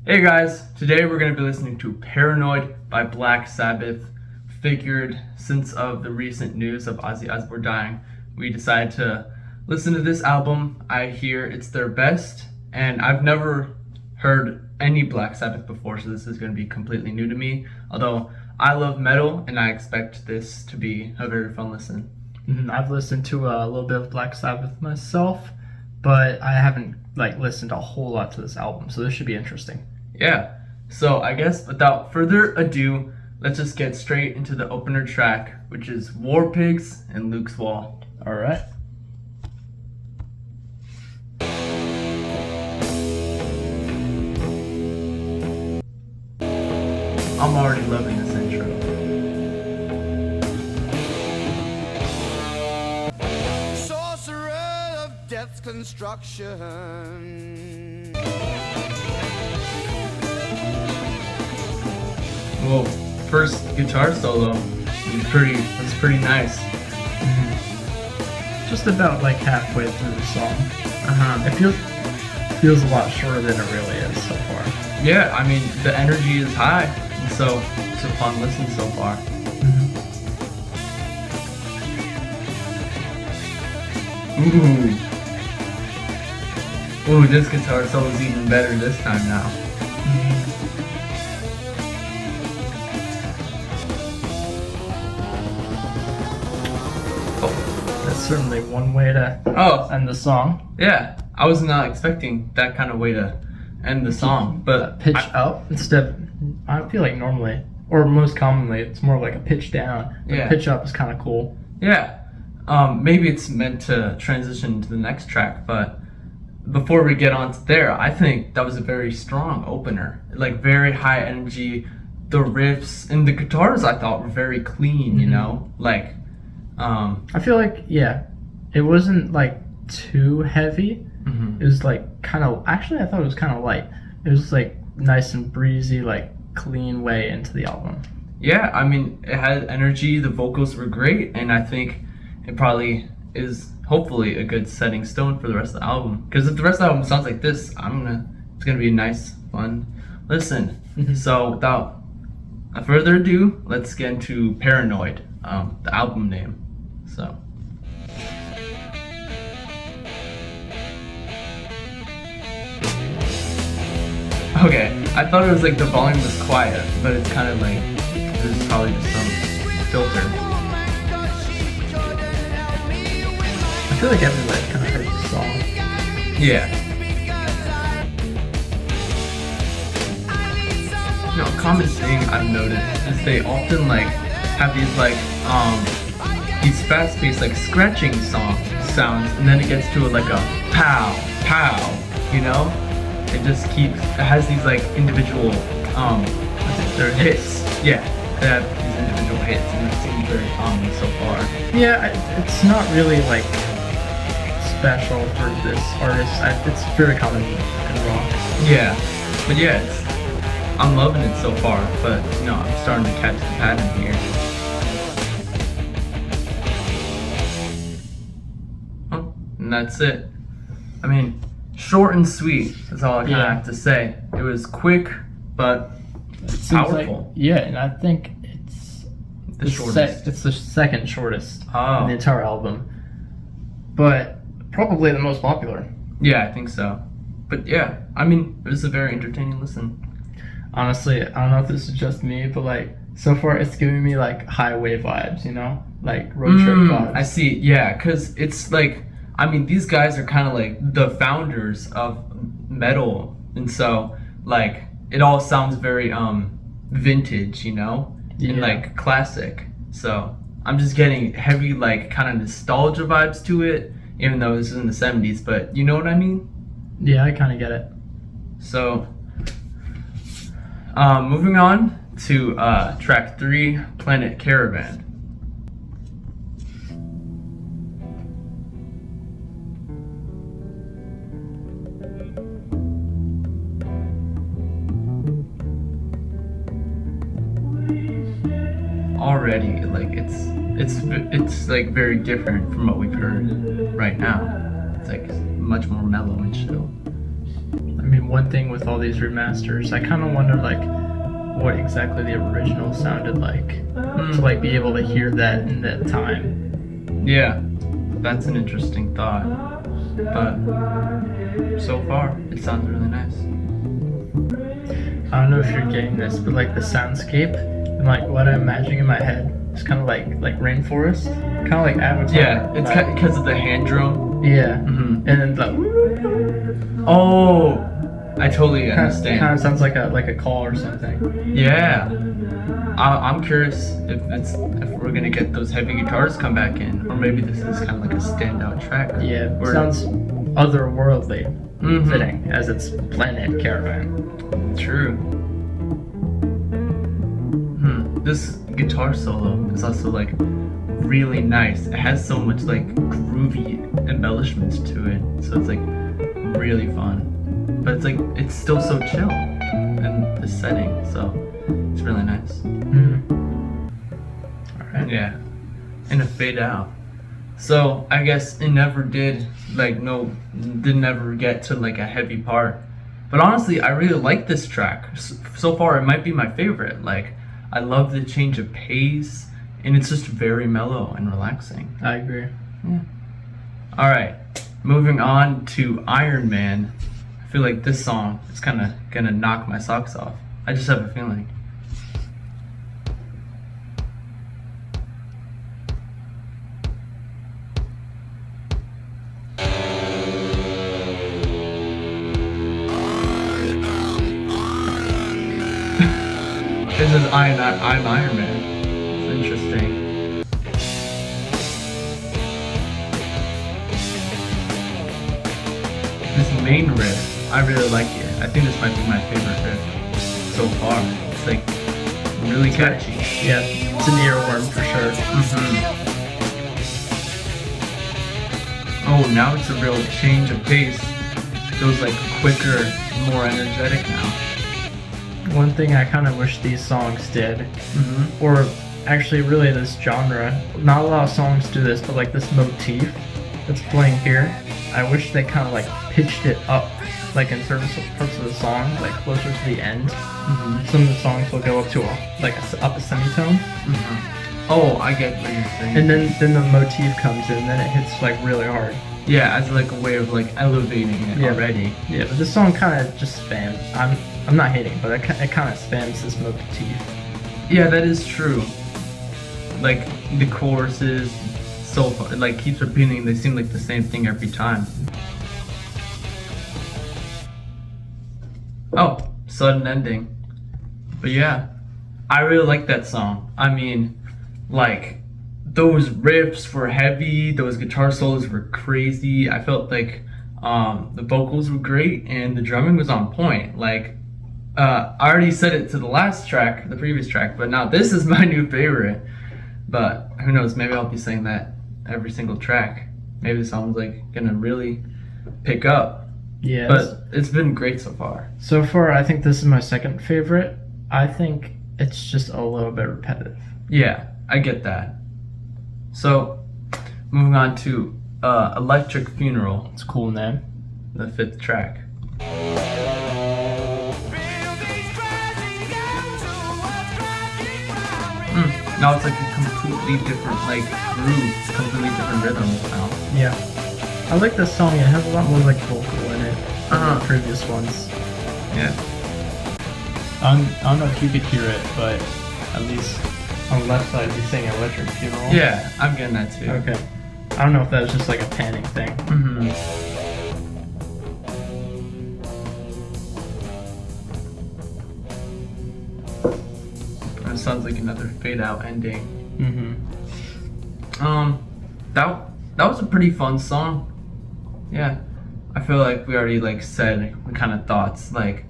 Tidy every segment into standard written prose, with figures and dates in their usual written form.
Hey guys, today we're going to be listening to Paranoid by Black Sabbath. Figured since of the recent news of Ozzy Osbourne dying, we decided to listen to this album. I hear it's their best, and I've never heard any Black Sabbath before, so this is going to be completely new to me. Although I love metal, and I expect this to be a very fun listen. I've listened to a little bit of Black Sabbath myself, but I haven't listened a whole lot to this album, so this should be interesting. Yeah, so I guess without further ado, let's just get straight into the opener track, which is War Pigs and Luke's Wall. All right. I'm already loving this intro. Sorcerer of death's construction. Well, first guitar solo was pretty nice. Just about halfway through the song. It feels a lot shorter than it really is so far. Yeah, I mean the energy is high, and so it's a fun listen so far. Ooh, this guitar solo is even better this time now. That's certainly one way to end the song. Yeah, I was not expecting that kind of way to end the song, but Pitch up instead. I feel like normally, or most commonly, it's more like a pitch down. Yeah. Pitch up is kind of cool. yeah. Maybe it's meant to transition to the next track, but before we get on to there, I think that was a very strong opener. Very high energy. The riffs and the guitars I thought were very clean, you know? I feel like, it wasn't too heavy. It was kind of, actually I thought it was kind of light. It was nice and breezy, clean way into the album. Yeah, I mean, it had energy, the vocals were great, and I think it probably is hopefully a good setting stone for the rest of the album. Because if the rest of the album sounds like this, it's gonna be a nice, fun listen. So without further ado, let's get into Paranoid, the album name. So. Okay, I thought it was the volume was quiet, but it's kind of there's probably just some filter. I feel like everybody kind of heard the song. Yeah. A common thing I've noticed is they often have these fast-paced scratching sounds, and then it gets to a pow pow, you know? It has these individual their hits. Yeah, they have these individual hits, and it seems very common so far. Yeah, it's not really special for this artist. It's very common in rock. Yeah, but yeah, I'm loving it so far. But I'm starting to catch the pattern here. Oh, and that's it. I mean, short and sweet. That's all I kind of have to say. It was quick, but powerful. And I think it's the shortest. It's the second shortest in Oh, the entire album, but probably the most popular. yeah, I think so. But yeah, I mean, it was a very entertaining listen. Honestly, I don't know if this is just me, but so far it's giving me highway vibes, road trip vibes. I see. Yeah, because it's I mean, these guys are kind of the founders of metal, and so it all sounds very vintage, and classic. So I'm just getting heavy kind of nostalgia vibes to it, even though this is in the 70s. But you know what I mean? Yeah, I kind of get it. So moving on to track 3, Planet Caravan. Already it's very different from what we've heard right now. It's much more mellow and chill. I mean, one thing with all these remasters, I kind of wonder like what exactly the original sounded like to like be able to hear that in that time. Yeah, that's an interesting thought. But so far, it sounds really nice. I don't know if you're getting this, but like the soundscape and like what I'm imagining in my head is kind of like rainforest, kind of like Avatar. Yeah, it's because of the hand drum. Yeah, Mm-hmm. and then the Oh, I totally understand. kind of sounds like a call or something. Yeah, I'm curious if we're gonna get those heavy guitars come back in, or maybe this is kind of like a standout track. Yeah, Where- sounds otherworldly, Mhm. fitting as it's Planet Caravan. True. This guitar solo is also like really nice. It has so much like groovy embellishments to it, so it's like really fun. But it's like it's still so chill in the setting, so it's really nice. Alright. Yeah, and a fade out. So I guess it never did didn't ever get to like a heavy part. But honestly, I really like this track. So far, it might be my favorite. Like, I love the change of pace, and it's just very mellow and relaxing. I agree. Yeah. All right, moving on to Iron Man. I feel like this song is kind of gonna knock my socks off. I just have a feeling. This is I'm Iron Man. It's interesting. This main riff, I really like it. I think this might be my favorite riff so far. It's like really catchy. Yeah, it's an earworm for sure. Oh, now it's a real change of pace. Feels like quicker, more energetic now. One thing I kind of wish these songs did, or actually really this genre, not a lot of songs do this, but like this motif that's playing here, I wish they kind of like pitched it up, like in certain parts of the song, like closer to the end. Some of the songs will go up to up a semitone, Oh, I get what you're saying. and then the motif comes in, and then it hits like really hard. Yeah, as like a way of like elevating it already. Yeah, but this song kind of just spams. I'm not hating, but it kind of spams this motif. Yeah, that is true. Like the choruses, so far, it like keeps repeating. They seem like the same thing every time. Oh, sudden ending. But yeah, I really like that song. I mean, like those riffs were heavy. Those guitar solos were crazy. I felt like the vocals were great and the drumming was on point. Like I already said it to the previous track, but now this is my new favorite. But who knows, maybe I'll be saying that every single track. Maybe the song's like gonna really pick up. Yeah. But it's been great so far. So far, I think this is my second favorite. I think it's just a little bit repetitive. Yeah, I get that. So, moving on to Electric Funeral, It's a cool name. the 5th track. Now it's like a completely different like groove, completely different rhythms now. Yeah. I like this song. It has a lot more like vocal in it than the previous ones. Yeah. I don't know if you could hear it, but at least on the left side he's saying Electric Funeral. Yeah, I'm getting that too. Okay. I don't know if that was just like a panning thing. It sounds like another fade out ending. That was a pretty fun song. Yeah. I feel like we already like said the kind of thoughts. Like,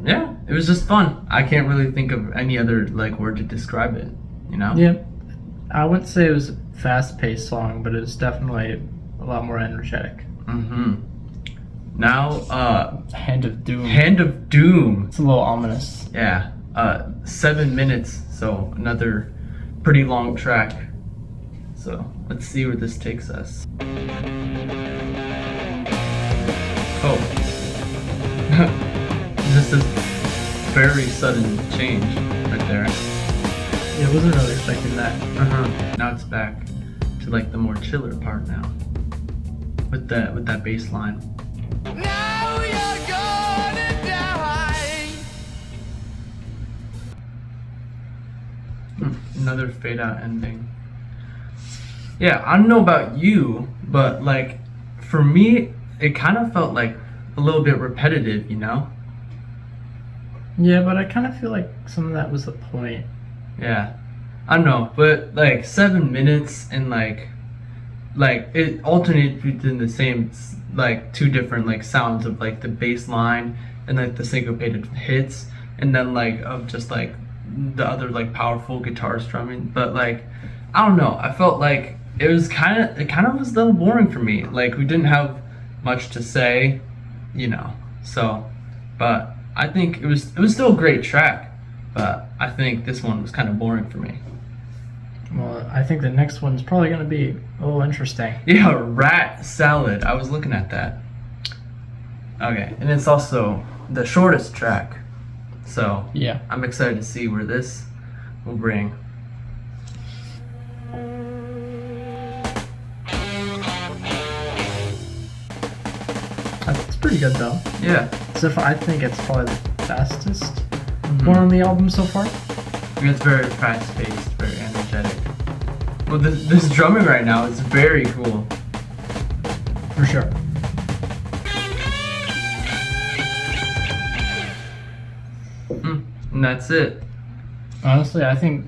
yeah, it was just fun. I can't really think of any other like word to describe it, you know? Yeah. I wouldn't say it was a fast-paced song, but it was definitely a lot more energetic. Now, Hand of Doom. Hand of Doom. It's a little ominous. Yeah. 7 minutes, so another pretty long track. So let's see where this takes us. Oh, Just a very sudden change right there. Yeah, I wasn't really expecting that. Now it's back to like the more chiller part now. With that bass line. Now you're gonna die. Another fade out ending. Yeah, I don't know about you, but like for me, it kind of felt like a little bit repetitive, you know? Yeah, but I kind of feel like some of that was the point. Yeah, I don't know, but like 7 minutes and like it alternates between the same like two different like sounds of like the bass line and like the syncopated hits, and then like of just like the other like powerful guitar strumming. But like I don't know, I felt like it kind of was a little boring for me. Like we didn't have much to say, you know. So, but I think it was still a great track, but I think this one was kind of boring for me. Well, I think the next one's probably going to be a little interesting. Yeah, Rat Salad. I was looking at that. Okay, and it's also the shortest track. So, Yeah. I'm excited to see where this will bring. It's pretty good though. Yeah, So I think it's probably the fastest one on the album so far. it's very fast-paced, very energetic. Well, this drumming right now is very cool. For sure. And that's it. Honestly, I think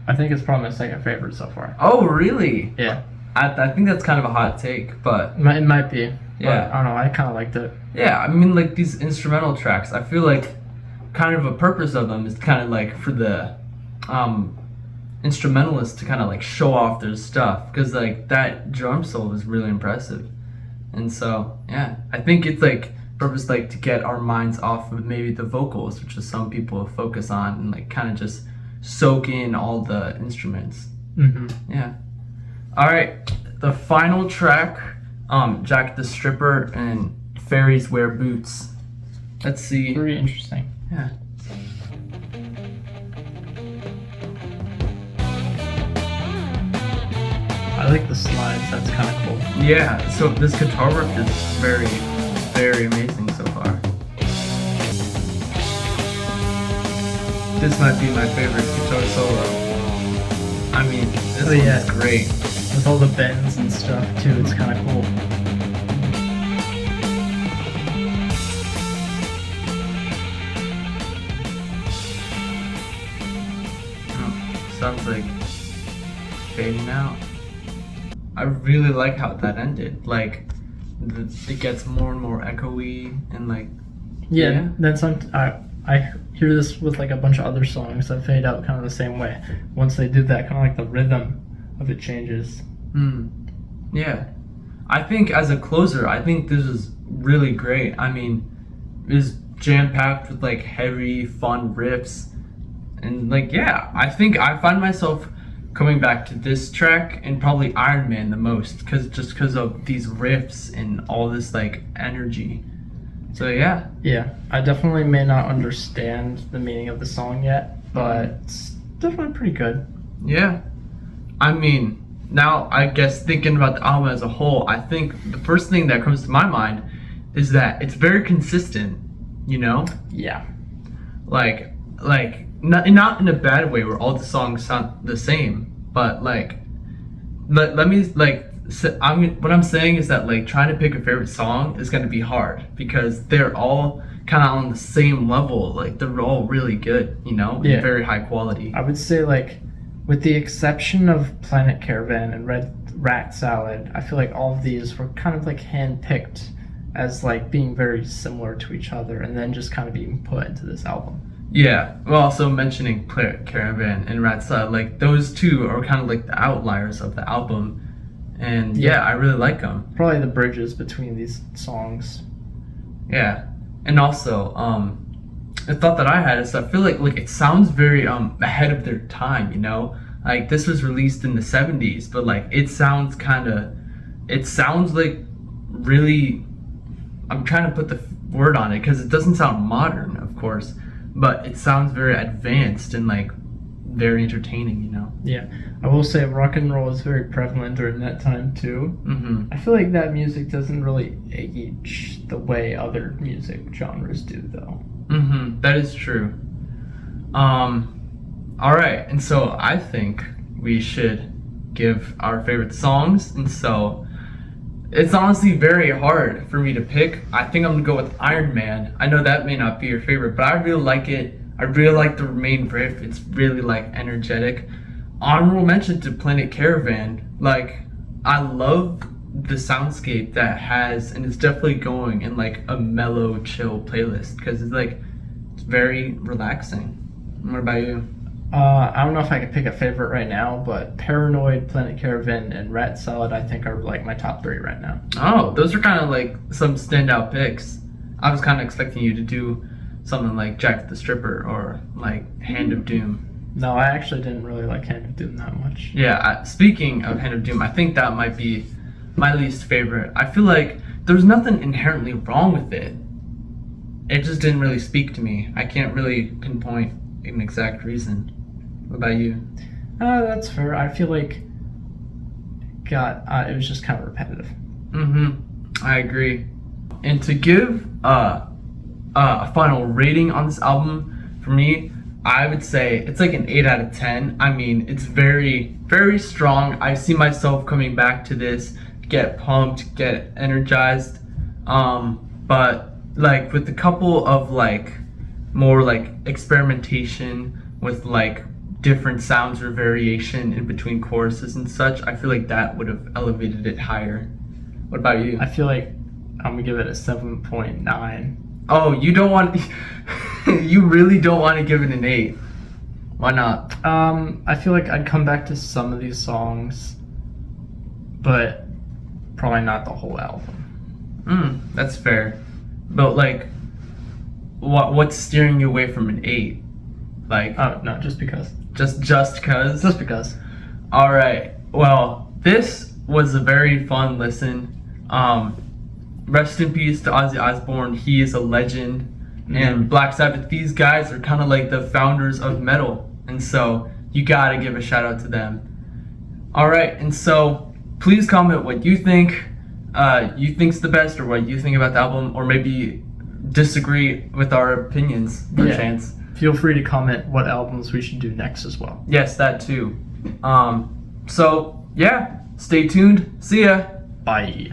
it's probably my second favorite so far. Oh, really? Yeah. I think that's kind of a hot take, but It might be. Yeah. But I don't know. I kind of liked it. yeah, I mean, like these instrumental tracks, I feel like kind of a purpose of them is kind of like for the instrumentalists to kind of like show off their stuff, because like that drum solo is really impressive. And so, yeah, I think it's like purpose like to get our minds off of maybe the vocals, which is some people focus on, and like kind of just soak in all the instruments. Mm-hmm. Yeah. All right, the final track, Jack the Stripper and Fairies Wear Boots. Let's see. Very interesting. Yeah. I like the slides. That's kind of cool. Yeah, so this guitar work is very, very amazing so far. This might be my favorite guitar solo. I mean, this one's great. With all the bends and stuff too, it's kind of cool. Oh, sounds like fading out. I really like how that ended. Like, it gets more and more echoey and like. Yeah. Then I hear this with like a bunch of other songs that fade out kind of the same way. Once they do that, kind of like the rhythm of it changes. Yeah. I think as a closer, I think this is really great. I mean, it is jam-packed with like heavy, fun riffs. And like, yeah, I think I find myself coming back to this track and probably Iron Man the most, because of these riffs and all this like energy. So yeah. Yeah, I definitely may not understand the meaning of the song yet, but it's definitely pretty good. Yeah. I mean, now I guess thinking about the album as a whole, I think the first thing that comes to my mind is that it's very consistent, you know? Yeah. Like not in a bad way where all the songs sound the same, but like let me like what I'm saying is that like trying to pick a favorite song is going to be hard, because they're all kind of on the same level. Like they're all really good, you know? Yeah. Very high quality. I would say, like, with the exception of Planet Caravan and Rat Salad, I feel like all of these were kind of like handpicked as like being very similar to each other, and then just kind of being put into this album. Yeah, well, also mentioning Caravan and Rat Salad, like those two are kind of like the outliers of the album, and yeah, I really like them. Probably the bridges between these songs. Yeah, and also, the thought that I had is I feel like it sounds very ahead of their time, you know? Like this was released in the 70s, but like it sounds like really. I'm trying to put word on it because it doesn't sound modern, of course, but it sounds very advanced and like very entertaining, you know? Yeah, I will say rock and roll was very prevalent during that time too. Mm-hmm. I feel like that music doesn't really age the way other music genres do, though. Mm-hmm. That is true. All right, and so I think we should give our favorite songs, and so it's honestly very hard for me to pick. I think I'm gonna go with Iron Man. I know that may not be your favorite, but I really like it. I really like the main riff. It's really like energetic. Honorable mention to Planet Caravan. Like, I love the soundscape that has, and it's definitely going in like a mellow, chill playlist because it's very relaxing. What about you? I don't know if I could pick a favorite right now, but Paranoid, Planet Caravan, and Rat Salad I think are like my top 3 right now. Oh, those are kind of like some standout picks. I was kind of expecting you to do something like Jack the Stripper or like Hand of Doom. No, I actually didn't really like Hand of Doom that much. Yeah, speaking of Hand of Doom, I think that might be my least favorite. I feel like there's nothing inherently wrong with it. It just didn't really speak to me. I can't really pinpoint an exact reason. What about you? That's fair. I feel like it was just kind of repetitive. Mm-hmm. I agree. And to give a final rating on this album, for me, I would say it's like an 8 out of 10. I mean, it's very, very strong. I see myself coming back to this, get pumped, get energized. But like with a couple of like more like experimentation with like different sounds or variation in between choruses and such, I feel like that would have elevated it higher. What about you? I feel like I'm gonna give it a 7.9. Oh, you don't want you really don't want to give it an 8. Why not? I feel like I'd come back to some of these songs, but probably not the whole album. That's fair. But like what's steering you away from an 8? Like, oh no, just because. Just cuz? Just because. All right. Well, this was a very fun listen. Rest in peace to Ozzy Osbourne. He is a legend. And Black Sabbath, these guys are kind of like the founders of metal. And so you got to give a shout out to them. All right. And so please comment what you think think's the best, or what you think about the album, or maybe disagree with our opinions, perchance. Feel free to comment what albums we should do next as well. Yes, that too. So, yeah, stay tuned. See ya. Bye.